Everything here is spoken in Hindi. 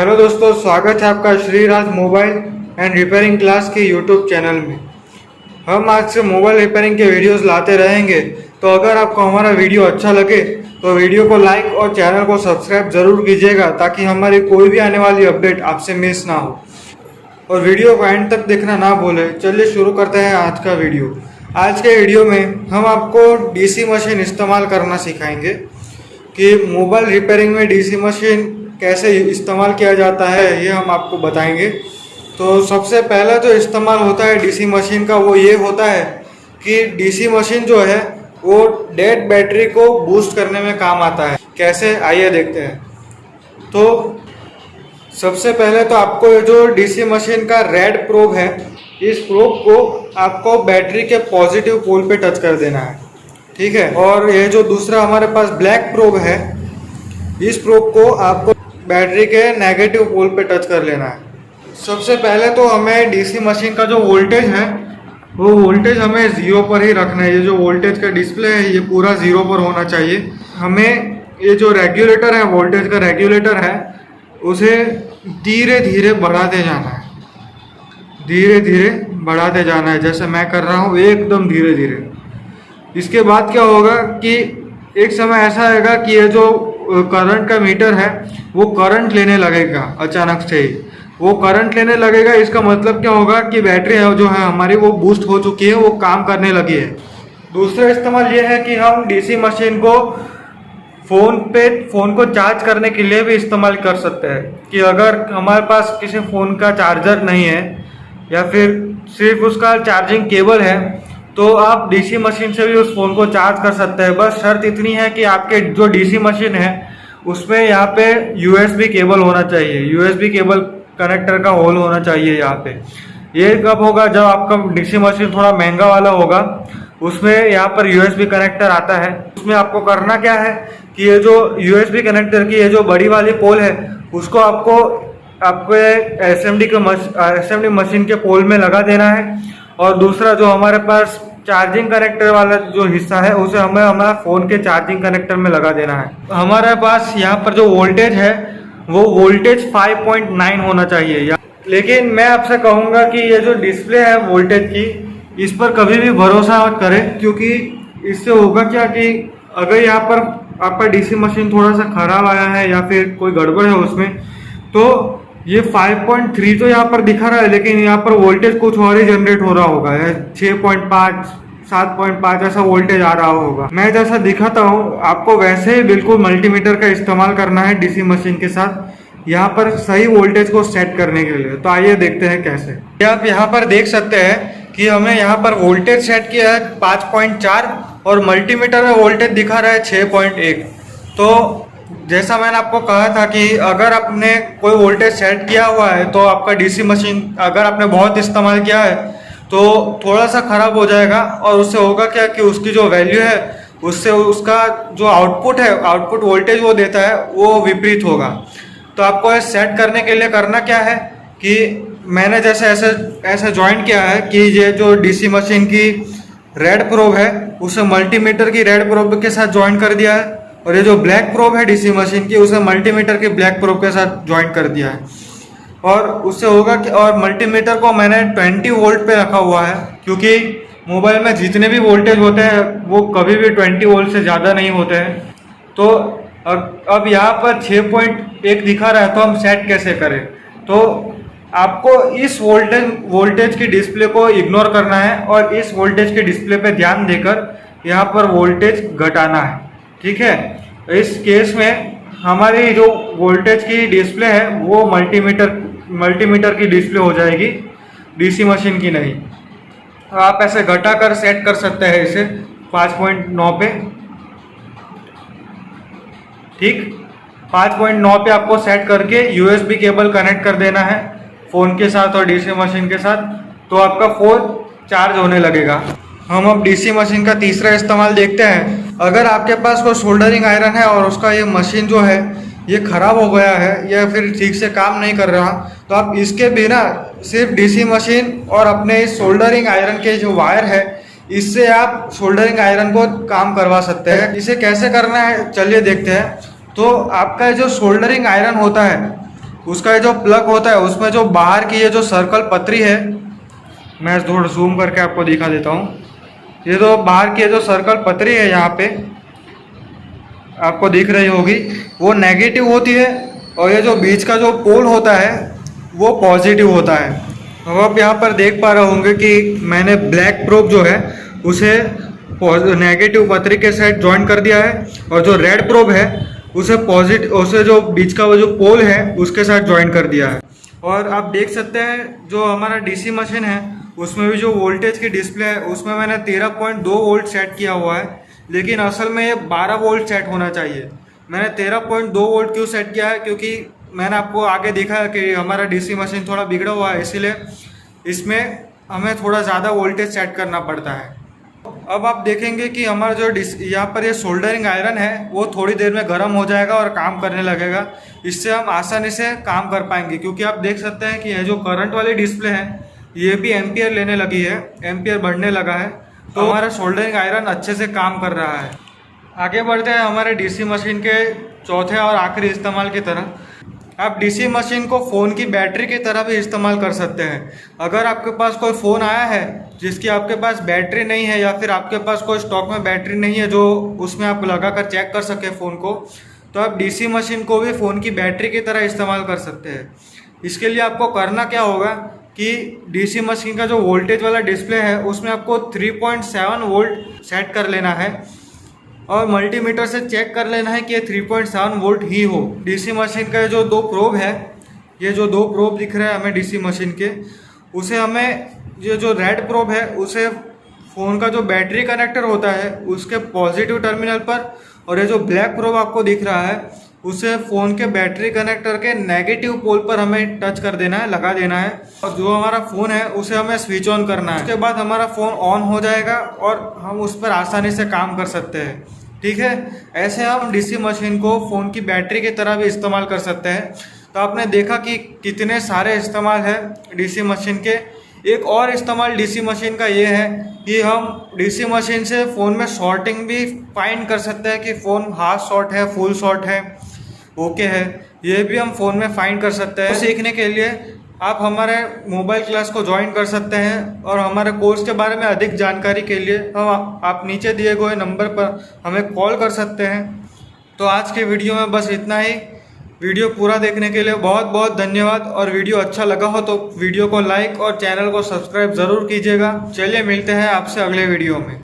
हेलो दोस्तों, स्वागत है आपका Shriraj mobile and repairing class के यूट्यूब चैनल में। हम आज से मोबाइल रिपेयरिंग के वीडियोस लाते रहेंगे। तो अगर आपको हमारा वीडियो अच्छा लगे तो वीडियो को लाइक और चैनल को सब्सक्राइब जरूर कीजिएगा, ताकि हमारी कोई भी आने वाली अपडेट आपसे मिस ना हो। और वीडियो को एंड तक देखना ना भूलें। चलिए शुरू करते हैं आज का वीडियो। आज के वीडियो में हम आपको डीसी मशीन इस्तेमाल करना सिखाएंगे कि मोबाइल रिपेयरिंग में डीसी मशीन कैसे इस्तेमाल किया जाता है, ये हम आपको बताएंगे। तो सबसे पहला जो इस्तेमाल होता है डीसी मशीन का वो ये होता है कि डीसी मशीन जो है वो डेड बैटरी को बूस्ट करने में काम आता है। कैसे, आइए देखते हैं। तो सबसे पहले तो आपको ये जो डीसी मशीन का रेड प्रोब है, इस प्रोब को आपको बैटरी के पॉजिटिव पोल पे टच कर देना है, ठीक है। और ये जो दूसरा हमारे पास ब्लैक प्रोब है, इस प्रोब को आपको बैटरी के नेगेटिव पोल पे टच कर लेना है। सबसे पहले तो हमें डीसी मशीन का जो वोल्टेज है वो वोल्टेज हमें ज़ीरो पर ही रखना है। ये जो वोल्टेज का डिस्प्ले है ये पूरा ज़ीरो पर होना चाहिए। हमें ये जो रेगुलेटर है, वोल्टेज का रेगुलेटर है, उसे धीरे धीरे बढ़ाते जाना है, धीरे धीरे बढ़ाते जाना है, जैसे मैं कर रहा हूँ, एकदम धीरे धीरे। इसके बाद क्या होगा कि एक समय ऐसा आएगा कि ये जो करंट का मीटर है वो करंट लेने लगेगा। अचानक से ही वो करंट लेने लगेगा। इसका मतलब क्या होगा कि बैटरी है जो है हमारी वो बूस्ट हो चुकी है, वो काम करने लगी है। दूसरा इस्तेमाल ये है कि हम डीसी मशीन को फ़ोन को चार्ज करने के लिए भी इस्तेमाल कर सकते हैं। कि अगर हमारे पास किसी फ़ोन का चार्जर नहीं है या फिर सिर्फ उसका चार्जिंग केबल है, तो आप डीसी मशीन से भी उस फ़ोन को चार्ज कर सकते हैं। बस शर्त इतनी है कि आपके जो डीसी मशीन है उसमें यहाँ पे यूएसबी केबल होना चाहिए, यूएसबी केबल कनेक्टर का होल होना चाहिए यहाँ पे। ये कब होगा, जब आपका डीसी मशीन थोड़ा महंगा वाला होगा, उसमें यहाँ पर यूएसबी कनेक्टर आता है। उसमें आपको करना क्या है कि ये जो यूएसबी कनेक्टर की ये जो बड़ी वाली पोल है उसको आपको एसएमडी मशीन के पोल में लगा देना है। और दूसरा जो हमारे पास चार्जिंग कनेक्टर वाला जो हिस्सा है उसे हमें हमारा फ़ोन के चार्जिंग कनेक्टर में लगा देना है। हमारे पास यहाँ पर जो वोल्टेज है वो वोल्टेज 5.9 होना चाहिए। लेकिन मैं आपसे कहूँगा कि ये जो डिस्प्ले है वोल्टेज की, इस पर कभी भी भरोसा मत करें, क्योंकि इससे होगा क्या कि अगर यहाँ पर आपका डीसी मशीन थोड़ा सा खराब आया है या फिर कोई गड़बड़ है उसमें, तो ये 5.3 तो यहाँ पर दिखा रहा है, लेकिन यहाँ पर वोल्टेज कुछ और ही जनरेट हो रहा होगा। 6.5 7.5 ऐसा वोल्टेज आ रहा होगा। मैं जैसा दिखाता हूँ आपको वैसे ही बिल्कुल मल्टीमीटर का इस्तेमाल करना है डीसी मशीन के साथ, यहाँ पर सही वोल्टेज को सेट करने के लिए। तो आइए देखते हैं कैसे। आप यहाँ पर देख सकते हैं कि हमें यहाँ पर वोल्टेज सेट किया है 5.4 और मल्टीमीटर में वोल्टेज दिखा रहा है 6.1। तो जैसा मैंने आपको कहा था कि अगर आपने कोई वोल्टेज सेट किया हुआ है तो आपका डीसी मशीन अगर आपने बहुत इस्तेमाल किया है तो थोड़ा सा ख़राब हो जाएगा। और उससे होगा क्या कि उसकी जो वैल्यू है उससे उसका जो आउटपुट है, आउटपुट वोल्टेज वो देता है, वो विपरीत होगा। तो आपको ये सेट करने के लिए करना क्या है कि मैंने जैसे ऐसे ज्वाइन किया है कि ये जो डीसी मशीन की रेड प्रोब है उसे मल्टीमीटर की रेड प्रोब के साथ ज्वाइन कर दिया है, और ये जो ब्लैक प्रोब है डीसी मशीन की उसे मल्टीमीटर के ब्लैक प्रोब के साथ ज्वाइन कर दिया है। और उससे होगा कि, और मल्टीमीटर को मैंने 20 वोल्ट पे रखा हुआ है, क्योंकि मोबाइल में जितने भी वोल्टेज होते हैं वो कभी भी 20 वोल्ट से ज़्यादा नहीं होते हैं। तो अब यहाँ पर 6.1 दिखा रहा है, तो हम सेट कैसे करें। तो आपको इस वोल्टेज की डिस्प्ले को इग्नोर करना है और इस वोल्टेज के डिस्प्ले पे ध्यान देकर यहाँ पर वोल्टेज घटाना है, ठीक है। इस केस में हमारी जो वोल्टेज की डिस्प्ले है वो मल्टीमीटर की डिस्प्ले हो जाएगी, डीसी मशीन की नहीं। तो आप ऐसे घटा कर सेट कर सकते हैं इसे 5.9 पे, ठीक। 5.9 पे आपको सेट करके यूएसबी केबल कनेक्ट कर देना है फ़ोन के साथ और डीसी मशीन के साथ, तो आपका फ़ोन चार्ज होने लगेगा। हम अब डीसी मशीन का तीसरा इस्तेमाल देखते हैं। अगर आपके पास कोई सोल्डरिंग आयरन है और उसका ये मशीन जो है ये ख़राब हो गया है या फिर ठीक से काम नहीं कर रहा, तो आप इसके बिना सिर्फ डीसी मशीन और अपने इस सोल्डरिंग आयरन के जो वायर है इससे आप सोल्डरिंग आयरन को काम करवा सकते हैं। इसे कैसे करना है चलिए देखते हैं। तो आपका जो सोल्डरिंग आयरन होता है उसका ये जो प्लग होता है उसमें जो बाहर की ये जो सर्कल पतरी है, मैं थोड़ा जूम करके आपको दिखा देता हूँ। ये जो बाहर की ये जो सर्कल पतरी है यहाँ पे आपको दिख रही होगी, वो नेगेटिव होती है और ये जो बीच का जो पोल होता है वो पॉजिटिव होता है। अब आप यहाँ पर देख पा रहे होंगे कि मैंने ब्लैक प्रोब जो है उसे नेगेटिव पतरी के साथ ज्वाइन कर दिया है और जो रेड प्रोब है उसे पॉजिटिव, उसे जो बीच का वो जो पोल है उसके साथ ज्वाइन कर दिया है। और आप देख सकते हैं जो हमारा डीसी मशीन है उसमें भी जो वोल्टेज की डिस्प्ले है उसमें मैंने 13.2 वोल्ट सेट किया हुआ है, लेकिन असल में ये 12 वोल्ट सेट होना चाहिए। मैंने 13.2 वोल्ट क्यों सेट किया है, क्योंकि मैंने आपको आगे देखा है कि हमारा डीसी मशीन थोड़ा बिगड़ा हुआ है, इसीलिए इसमें हमें थोड़ा ज़्यादा वोल्टेज सेट करना पड़ता है। अब आप देखेंगे कि हमारा जो यहाँ पर ये सोल्डरिंग आयरन है वो थोड़ी देर में गर्म हो जाएगा और काम करने लगेगा। इससे हम आसानी से काम कर पाएंगे, क्योंकि आप देख सकते हैं कि ये जो करंट वाली डिस्प्ले है ये भी एम्पियर लेने लगी है, एम्पियर बढ़ने लगा है, तो हमारा सोल्डरिंग आयरन अच्छे से काम कर रहा है। आगे बढ़ते हैं हमारे डीसी मशीन के चौथे और आखिरी इस्तेमाल की तरह। आप डीसी मशीन को फ़ोन की बैटरी की तरह भी इस्तेमाल कर सकते हैं। अगर आपके पास कोई फ़ोन आया है जिसकी आपके पास बैटरी नहीं है या फिर आपके पास कोई स्टॉक में बैटरी नहीं है जो उसमें आप लगा कर चेक कर सके फ़ोन को, तो आप डीसी मशीन को भी फ़ोन की बैटरी की तरह इस्तेमाल कर सकते हैं। इसके लिए आपको करना क्या होगा कि डीसी मशीन का जो वोल्टेज वाला डिस्प्ले है उसमें आपको 3.7 वोल्ट सेट कर लेना है और मल्टीमीटर से चेक कर लेना है कि ये 3.7 वोल्ट ही हो। डीसी मशीन का जो दो प्रोब है, ये जो दो प्रोब दिख रहे हैं हमें डीसी मशीन के, उसे हमें ये जो रेड प्रोब है उसे फ़ोन का जो बैटरी कनेक्टर होता है उसके पॉजिटिव टर्मिनल पर, और ये जो ब्लैक प्रोब आपको दिख रहा है उसे फ़ोन के बैटरी कनेक्टर के नेगेटिव पोल पर हमें टच कर देना है, लगा देना है, और जो हमारा फ़ोन है उसे हमें स्विच ऑन करना है। उसके बाद हमारा फ़ोन ऑन हो जाएगा और हम उस पर आसानी से काम कर सकते हैं। ठीक है, ऐसे हम डीसी मशीन को फ़ोन की बैटरी की तरह भी इस्तेमाल कर सकते हैं। तो आपने देखा कि कितने सारे इस्तेमाल हैं डीसी मशीन के। एक और इस्तेमाल डीसी मशीन का ये है कि हम डीसी मशीन से फ़ोन में शॉर्टिंग भी फाइंड कर सकते हैं कि फ़ोन हाफ शॉर्ट है, फुल शॉर्ट है, ओके है, ये भी हम फ़ोन में फाइंड कर सकते हैं। सीखने के लिए आप हमारे मोबाइल क्लास को ज्वाइन कर सकते हैं और हमारे कोर्स के बारे में अधिक जानकारी के लिए हम आप नीचे दिए गए नंबर पर हमें कॉल कर सकते हैं। तो आज के वीडियो में बस इतना ही। वीडियो पूरा देखने के लिए बहुत बहुत धन्यवाद, और वीडियो अच्छा लगा हो तो वीडियो को लाइक और चैनल को सब्सक्राइब ज़रूर कीजिएगा। चलिए मिलते हैं आपसे अगले वीडियो में।